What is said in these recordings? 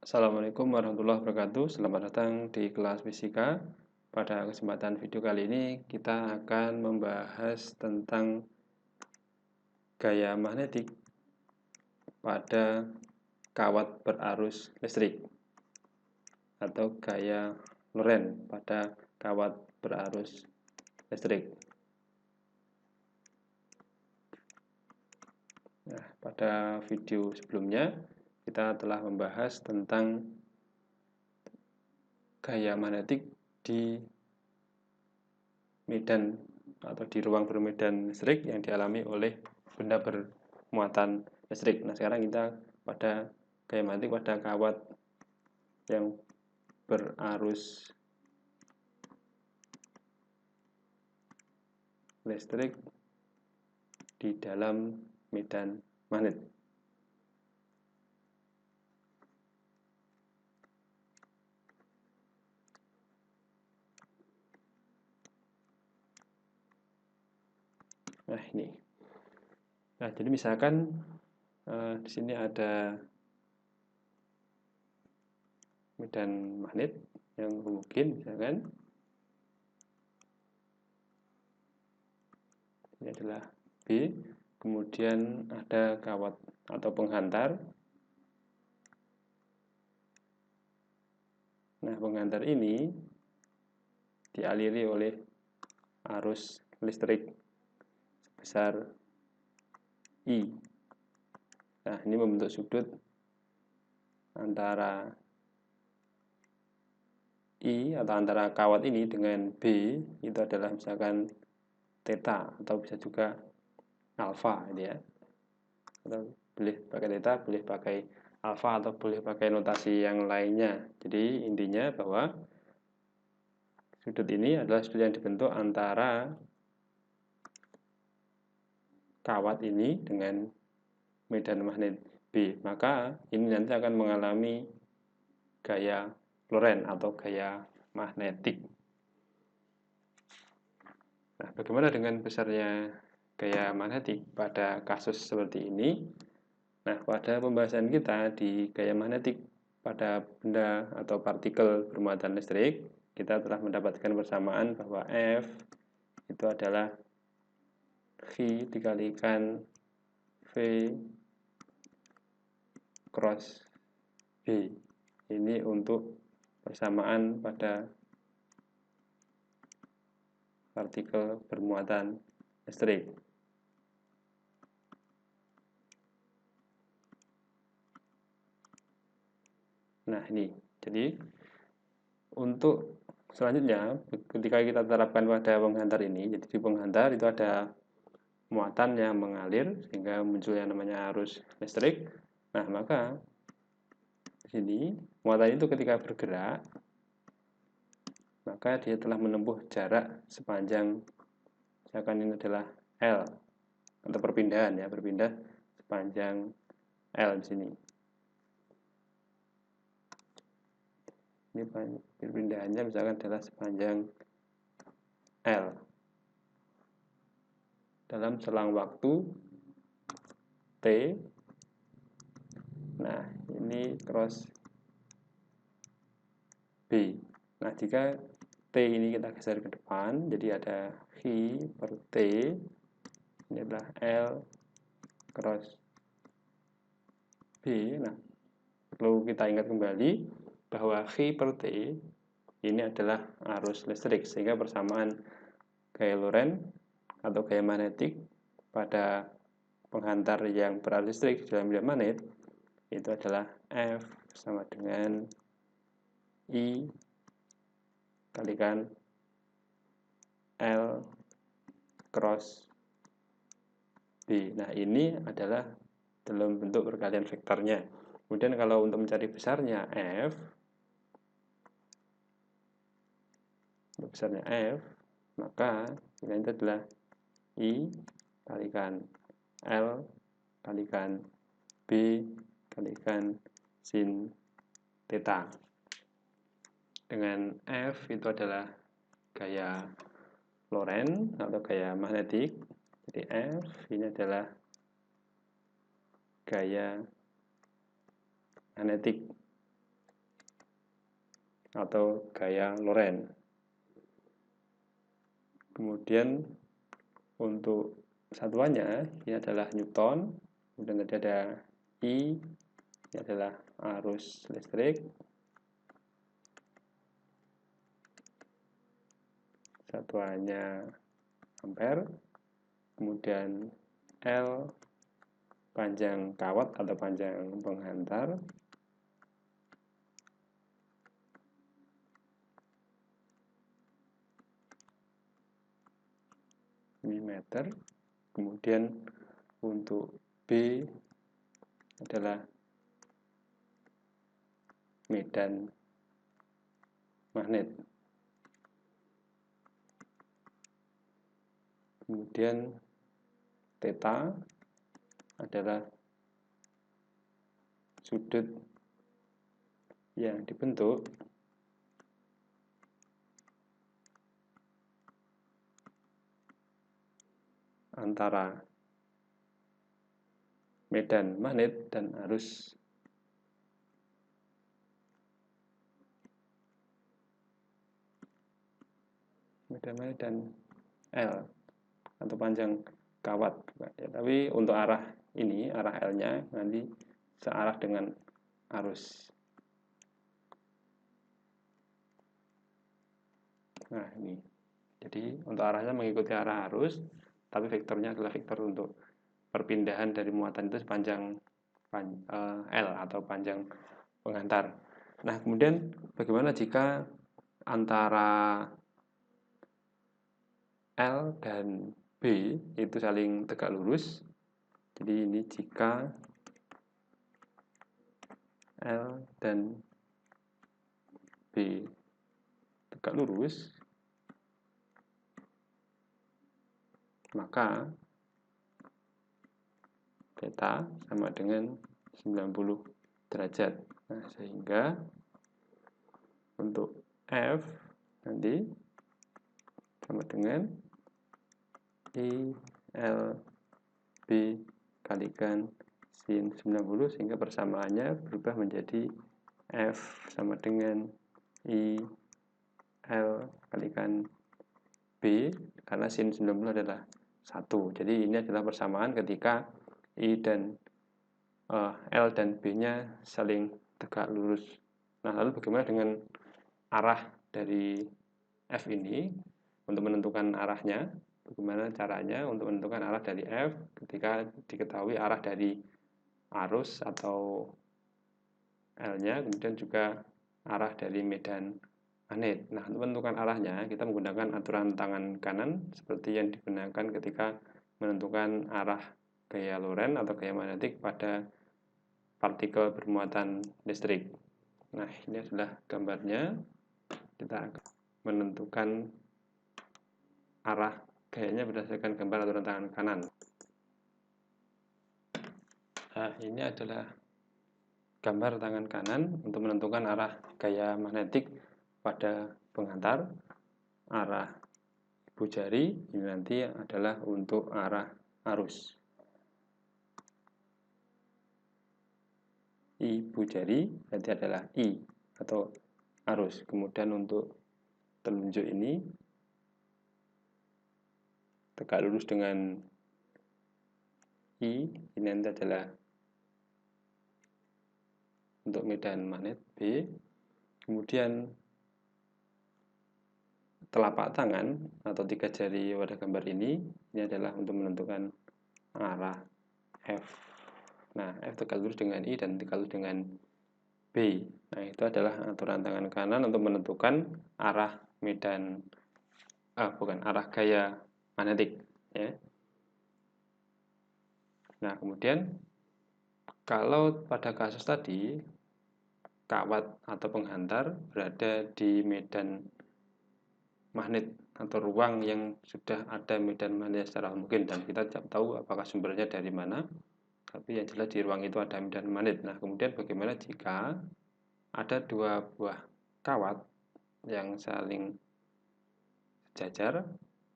Assalamualaikum warahmatullahi wabarakatuh. Selamat datang di kelas fisika. Pada kesempatan video kali ini kita akan membahas tentang gaya magnetik pada kawat berarus listrik atau gaya Lorentz pada kawat berarus listrik. Nah, pada video sebelumnya kita telah membahas tentang gaya magnetik di medan atau di ruang bermedan listrik yang dialami oleh benda bermuatan listrik. Nah, sekarang kita pada gaya magnetik pada kawat yang berarus listrik di dalam medan magnet. Nah, ini. Nah, jadi misalkan di sini ada medan magnet yang mungkin misalkan ini adalah B, kemudian ada kawat atau penghantar. Nah, penghantar ini dialiri oleh arus listrik sebesar I. Nah, ini membentuk sudut antara I atau antara kawat ini dengan B itu adalah misalkan theta atau bisa juga alfa ini ya. Atau boleh pakai theta, boleh pakai alfa atau boleh pakai notasi yang lainnya. Jadi intinya bahwa sudut ini adalah sudut yang dibentuk antara kawat ini dengan medan magnet B. Maka ini nanti akan mengalami gaya Lorentz atau gaya magnetik. Nah, bagaimana dengan besarnya gaya magnetik pada kasus seperti ini? Nah, pada pembahasan kita di gaya magnetik pada benda atau partikel bermuatan listrik, kita telah mendapatkan persamaan bahwa F itu adalah V dikalikan V cross B. Ini untuk persamaan pada partikel bermuatan listrik. Nah, ini. Jadi untuk selanjutnya ketika kita terapkan pada penghantar ini, jadi di penghantar itu ada muatan yang mengalir sehingga muncul yang namanya arus listrik. Nah, maka di sini muatan itu ketika bergerak maka dia telah menempuh jarak sepanjang, misalkan ini adalah L atau perpindahan ya, berpindah sepanjang L di sini. Ini perpindahannya misalkan adalah sepanjang L dalam selang waktu T. Nah, ini cross B. Nah, jika T ini kita geser ke depan, jadi ada V per T, ini adalah L cross B. Nah, perlu kita ingat kembali bahwa V per T ini adalah arus listrik, sehingga persamaan gaya Lorentz atau gaya magnetik pada penghantar yang berarus listrik dalam medan magnet itu adalah F sama dengan I kalikan L cross B. Nah, ini adalah dalam bentuk perkalian vektornya. Kemudian kalau untuk mencari besarnya F, maka ini adalah I kalikan L kalikan B kalikan sin theta. Dengan F itu adalah gaya Lorentz atau gaya magnetik. Jadi F ini adalah gaya magnetik atau gaya Lorentz. Kemudian untuk satuannya ini adalah Newton, kemudian tadi ada I, ini adalah arus listrik, satuannya ampere, kemudian L panjang kawat atau panjang penghantar, meter. Kemudian untuk B adalah medan magnet. Kemudian theta adalah sudut yang dibentuk antara medan magnet dan arus medan magnet dan L atau panjang kawat. Ya, tapi untuk arah ini, arah L-nya nanti searah dengan arus. Nah, ini. Jadi untuk arahnya mengikuti arah arus, tapi vektornya adalah vektor untuk perpindahan dari muatan itu sepanjang L atau panjang penghantar. Nah, kemudian bagaimana jika antara L dan B itu saling tegak lurus? Jadi ini jika L dan B tegak lurus, maka theta sama dengan 90 derajat. Nah, sehingga untuk F nanti sama dengan I L B kalikan sin 90, sehingga persamaannya berubah menjadi F sama dengan I L kalikan B, karena sin 90 adalah 1. Jadi ini adalah persamaan ketika I dan L dan B-nya saling tegak lurus. Nah, lalu bagaimana dengan arah dari F ini? Untuk menentukan arahnya, bagaimana caranya untuk menentukan arah dari F ketika diketahui arah dari arus atau L-nya, kemudian juga arah dari medan magnet. Nah, untuk menentukan arahnya, kita menggunakan aturan tangan kanan seperti yang digunakan ketika menentukan arah gaya Lorentz atau gaya magnetik pada partikel bermuatan listrik. Nah, ini adalah gambarnya. Kita akan menentukan arah gayanya berdasarkan gambar aturan tangan kanan. Nah, ini adalah gambar tangan kanan untuk menentukan arah gaya magnetik pada penghantar. Arah ibu jari ini nanti adalah untuk arah arus. Ibu jari nanti adalah I atau arus. Kemudian untuk telunjuk ini tegak lurus dengan I, ini nanti adalah untuk medan magnet B. Kemudian telapak tangan atau 3 jari pada gambar ini adalah untuk menentukan arah F. Nah, F tegak lurus dengan I dan tegak lurus dengan B. Nah, itu adalah aturan tangan kanan untuk menentukan arah medan arah gaya magnetik, ya. Nah, kemudian kalau pada kasus tadi kawat atau penghantar berada di medan magnet atau ruang yang sudah ada medan magnet secara mungkin, dan kita tidak tahu apakah sumbernya dari mana, tapi yang jelas di ruang itu ada medan magnet. Nah, kemudian bagaimana jika ada dua buah kawat yang saling sejajar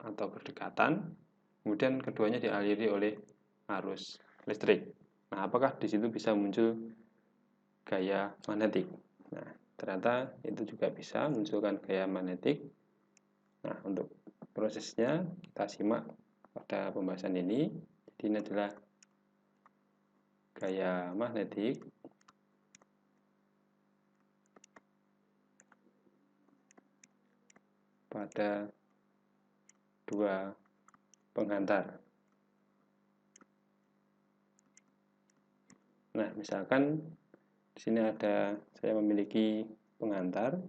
atau berdekatan, kemudian keduanya dialiri oleh arus listrik? Nah, apakah di situ bisa muncul gaya magnetik? Nah, ternyata itu juga bisa munculkan gaya magnetik. Nah, untuk prosesnya kita simak pada pembahasan ini. Jadi ini adalah gaya magnetik pada dua penghantar. Nah, misalkan di sini saya memiliki penghantar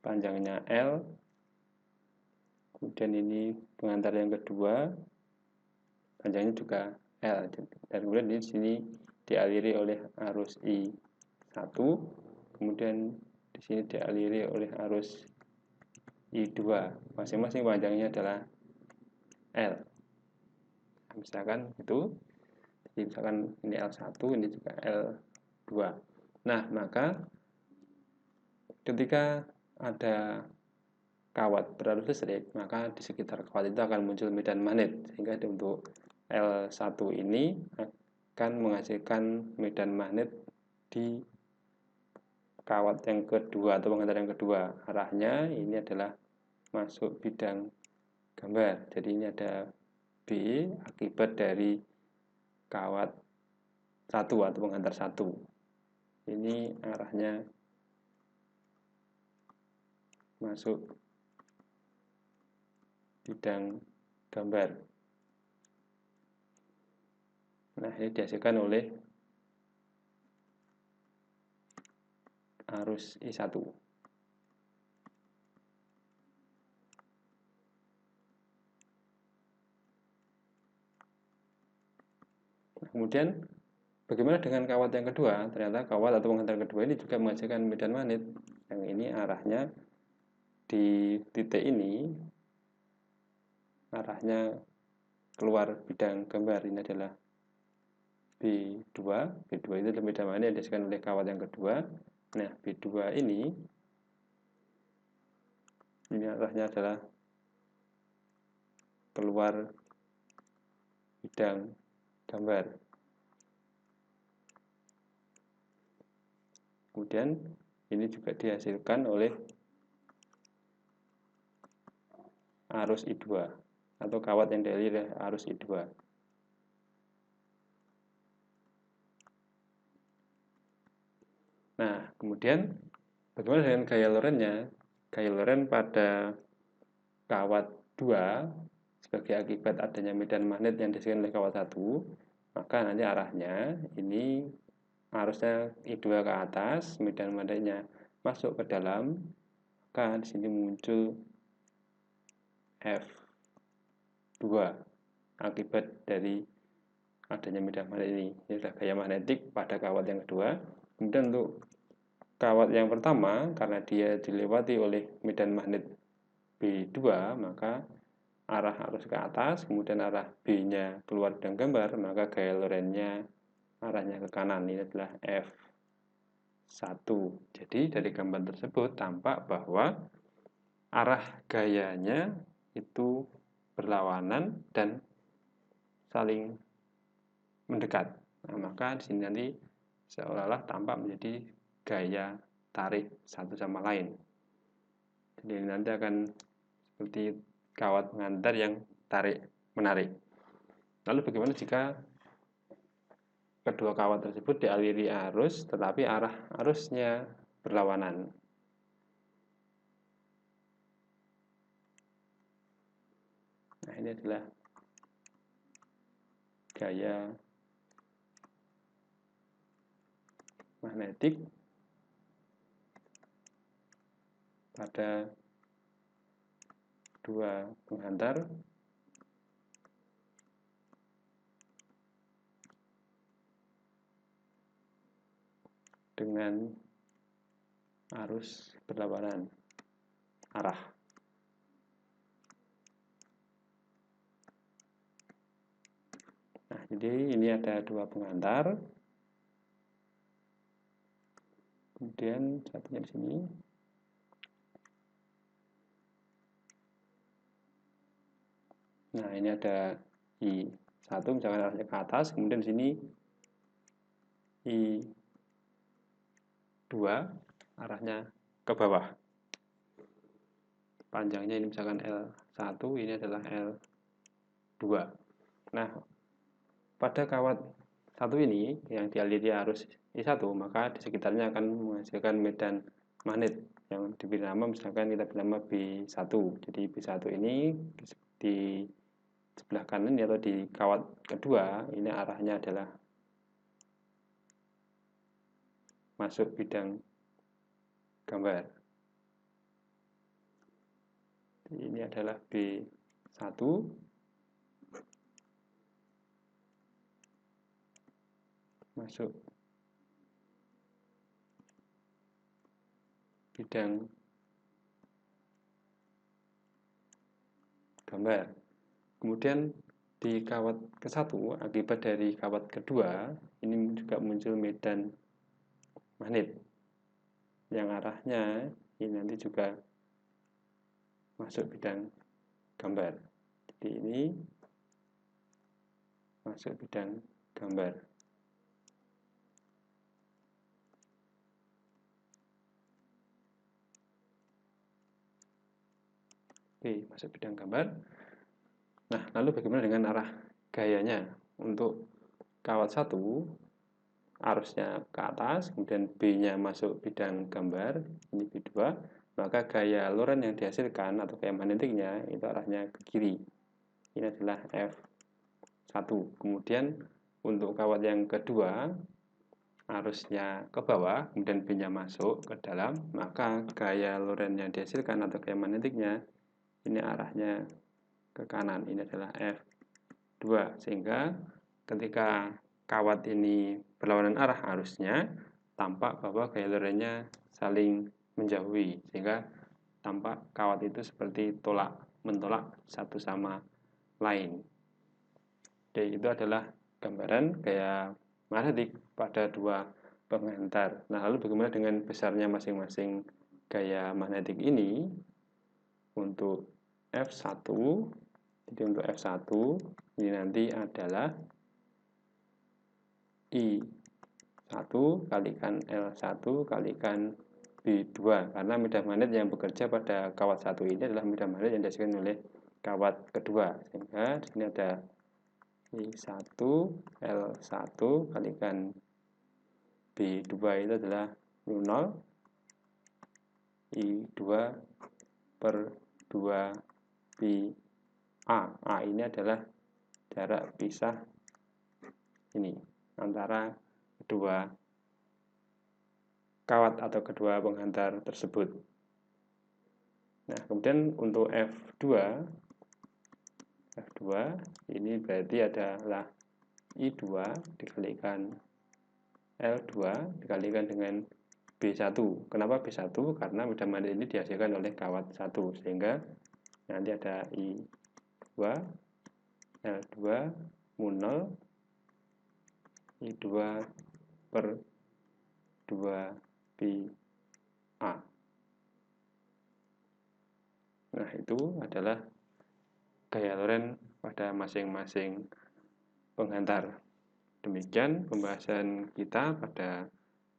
panjangnya L, kemudian ini penghantar yang kedua panjangnya juga L, dan kemudian di sini dialiri oleh arus I1, kemudian di sini dialiri oleh arus I2, masing-masing panjangnya adalah L. Misalkan itu, jadi misalkan ini L1, ini juga L2. Nah, maka ketika ada kawat berarus listrik, maka di sekitar kawat itu akan muncul medan magnet, sehingga untuk L1 ini akan menghasilkan medan magnet di kawat yang kedua atau penghantar yang kedua. Arahnya ini adalah masuk bidang gambar. Jadi ini ada B akibat dari kawat 1 atau penghantar 1. Ini arahnya masuk bidang gambar. Nah, ini dihasilkan oleh arus I1. Nah, kemudian bagaimana dengan kawat yang kedua? Ternyata kawat atau penghantar kedua ini juga menghasilkan medan magnet. Yang ini arahnya di titik ini, arahnya keluar bidang gambar. Ini adalah B2. B2 itu adalah medan magnet yang dihasilkan oleh kawat yang kedua. Nah, B2 ini arahnya adalah keluar bidang gambar. Kemudian ini juga dihasilkan oleh arus I2 atau kawat yang dialiri oleh arus I2. Nah, kemudian bagaimana dengan gaya Lorentz-nya? Gaya Lorentz pada kawat 2 sebagai akibat adanya medan magnet yang dihasilkan oleh kawat 1, maka nanti arahnya ini arusnya I2 ke atas, medan magnetnya masuk ke dalam, maka di sini muncul F2 akibat dari adanya medan magnet ini. Ini adalah gaya magnetik pada kawat yang kedua. Kemudian untuk kawat yang pertama, karena dia dilewati oleh medan magnet B2, maka arah arus ke atas, kemudian arah B-nya keluar bidang gambar, maka gaya Lorentz-nya arahnya ke kanan. Ini adalah F1. Jadi dari gambar tersebut tampak bahwa arah gayanya itu berlawanan dan saling mendekat. Nah, maka di sini nanti seolah-olah tampak menjadi gaya tarik satu sama lain. Jadi nanti akan seperti kawat pengantar yang tarik menarik. Lalu bagaimana jika kedua kawat tersebut dialiri arus tetapi arah arusnya berlawanan? Nah, ini adalah gaya magnetik pada dua penghantar dengan arus berlawanan arah. Nah, jadi ini ada dua penghantar. Kemudian satunya di sini. Nah, ini ada I1 misalkan arahnya ke atas, kemudian di sini I2 arahnya ke bawah. Panjangnya ini misalkan L1, ini adalah L2. Nah, pada kawat satu ini yang dialiri arus I1, maka di sekitarnya akan menghasilkan medan magnet yang diberi nama, misalkan kita beri nama B1. Jadi B1 ini di sebelah kanan atau di kawat kedua ini arahnya adalah masuk bidang gambar. Ini adalah B1, masuk bidang gambar. Kemudian di kawat ke-1, akibat dari kawat kedua, ini juga muncul medan magnet yang arahnya ini nanti juga masuk bidang gambar. Jadi ini masuk bidang gambar. Oke, masuk bidang gambar. Nah, lalu bagaimana dengan arah gayanya? Untuk kawat 1, arusnya ke atas, kemudian B-nya masuk bidang gambar, ini B2, maka gaya Lorentz yang dihasilkan atau gaya magnetiknya itu arahnya ke kiri. Ini adalah F1. Kemudian untuk kawat yang kedua, arusnya ke bawah, kemudian B-nya masuk ke dalam, maka gaya Lorentz yang dihasilkan atau gaya magnetiknya ini arahnya ke kanan. Ini adalah F2. Sehingga ketika kawat ini berlawanan arah arusnya, tampak bahwa gaya Lorentz-nya saling menjauhi, sehingga tampak kawat itu seperti mentolak satu sama lain. Jadi itu adalah gambaran gaya magnetik pada dua penghantar. Nah, lalu bagaimana dengan besarnya masing-masing gaya magnetik ini? Untuk F1, jadi untuk F1 ini nanti adalah I1 kalikan L1 kalikan B2, karena medan magnet yang bekerja pada kawat 1 ini adalah medan magnet yang dihasilkan oleh kawat kedua, sehingga di sini ada I1 L1 kalikan B2 itu adalah 0 I2 per 2 pi A. A ini adalah jarak pisah ini antara kedua kawat atau kedua penghantar tersebut. Nah, kemudian untuk F2 ini berarti adalah I2 dikalikan L2 dikalikan dengan B1. Kenapa B1? Karena medan magnet ini dihasilkan oleh kawat 1, sehingga nanti ada I2 L2 munol I2 per 2 pi A. Nah, itu adalah gaya Lorentz pada masing-masing penghantar. Demikian pembahasan kita pada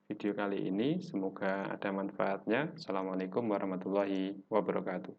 video kali ini. Semoga ada manfaatnya. Assalamualaikum warahmatullahi wabarakatuh.